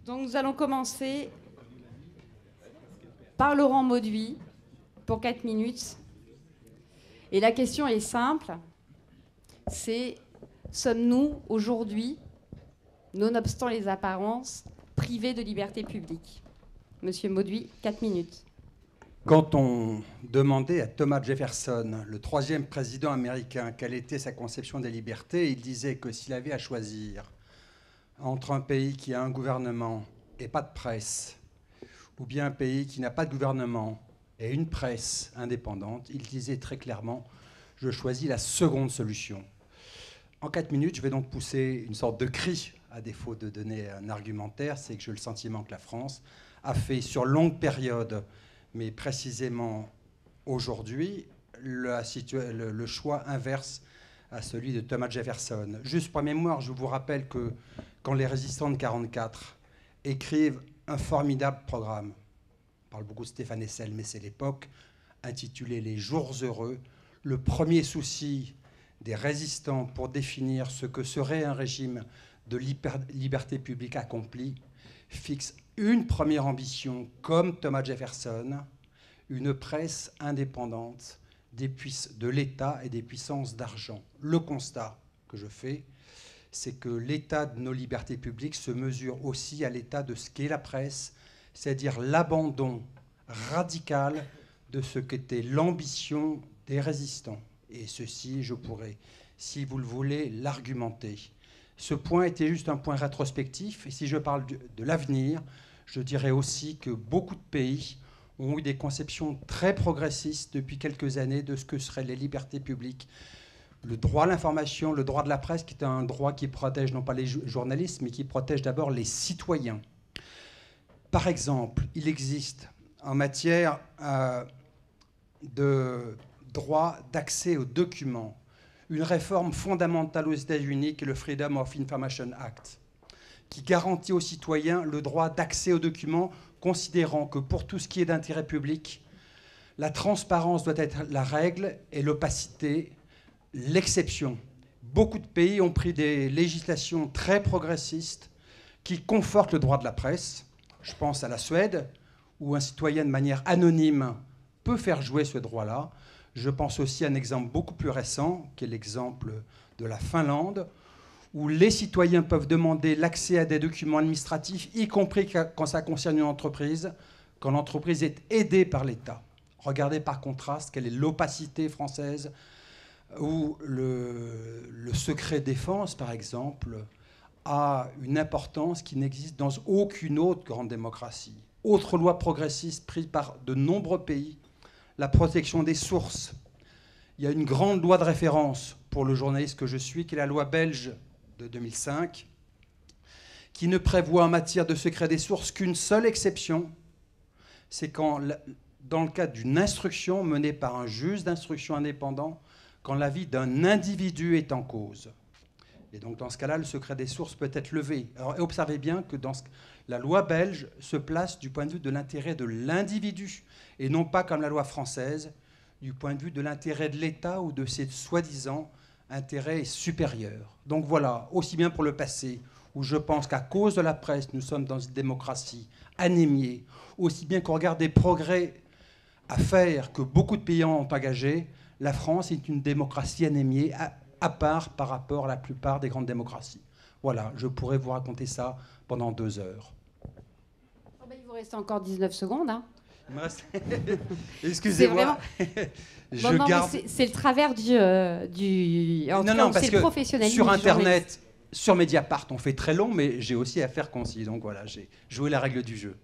Donc nous allons commencer par Laurent Mauduit pour 4 minutes. Et la question est simple, c'est sommes-nous aujourd'hui, nonobstant les apparences, privés de liberté publique? Monsieur Mauduit, 4 minutes. Quand on demandait à Thomas Jefferson, le 3e président américain, quelle était sa conception des libertés, il disait que s'il avait à choisir entre un pays qui a un gouvernement et pas de presse, ou bien un pays qui n'a pas de gouvernement et une presse indépendante, il disait très clairement « je choisis la seconde solution ». En 4 minutes, je vais donc pousser une sorte de cri, à défaut de donner un argumentaire, c'est que j'ai le sentiment que la France a fait sur longue période, mais précisément aujourd'hui, le choix inverse à celui de Thomas Jefferson. Juste pour mémoire, je vous rappelle que quand les résistants de 1944 écrivent un formidable programme, on parle beaucoup de Stéphane Hessel, mais c'est l'époque, intitulé « Les jours heureux », le premier souci des résistants pour définir ce que serait un régime de liberté publique accomplie fixe une première ambition, comme Thomas Jefferson, une presse indépendante de l'État et des puissances d'argent. Le constat que je fais, c'est que l'état de nos libertés publiques se mesure aussi à l'état de ce qu'est la presse, c'est-à-dire l'abandon radical de ce qu'était l'ambition des résistants. Et ceci, je pourrais, si vous le voulez, l'argumenter. Ce point était juste un point rétrospectif, et si je parle de l'avenir, je dirais aussi que beaucoup de pays ont eu des conceptions très progressistes depuis quelques années de ce que seraient les libertés publiques. Le droit à l'information, le droit de la presse, qui est un droit qui protège non pas les journalistes, mais qui protège d'abord les citoyens. Par exemple, il existe en matière de droit d'accès aux documents une réforme fondamentale aux États-Unis qui est le Freedom of Information Act, qui garantit aux citoyens le droit d'accès aux documents, considérant que pour tout ce qui est d'intérêt public, la transparence doit être la règle et l'opacité l'exception. Beaucoup de pays ont pris des législations très progressistes qui confortent le droit de la presse. Je pense à la Suède, où un citoyen de manière anonyme peut faire jouer ce droit-là. Je pense aussi à un exemple beaucoup plus récent, qui est l'exemple de la Finlande, où les citoyens peuvent demander l'accès à des documents administratifs, y compris quand ça concerne une entreprise, quand l'entreprise est aidée par l'État. Regardez par contraste quelle est l'opacité française, où le secret défense, par exemple, a une importance qui n'existe dans aucune autre grande démocratie. Autre loi progressiste prise par de nombreux pays, la protection des sources. Il y a une grande loi de référence pour le journaliste que je suis, qui est la loi belge de 2005, qui ne prévoit en matière de secret des sources qu'une seule exception, c'est quand, dans le cadre d'une instruction menée par un juge d'instruction indépendant, quand la vie d'un individu est en cause. Et donc, dans ce cas-là, le secret des sources peut être levé. Alors, observez bien que la loi belge se place du point de vue de l'intérêt de l'individu, et non pas comme la loi française, du point de vue de l'intérêt de l'État ou de ses soi-disant intérêts supérieurs. Donc voilà, aussi bien pour le passé, où je pense qu'à cause de la presse, nous sommes dans une démocratie anémiée, aussi bien qu'on regarde des progrès à faire que beaucoup de pays ont engagés, la France est une démocratie anémiée, à part par rapport à la plupart des grandes démocraties. Voilà, je pourrais vous raconter ça pendant 2 heures. Oh ben, il vous reste encore 19 secondes. Hein. Excusez-moi. C'est le travers du... non, parce c'est que le professionnalisme sur Internet, sur Mediapart, on fait très long, mais j'ai aussi à faire concis. Donc voilà, j'ai joué la règle du jeu.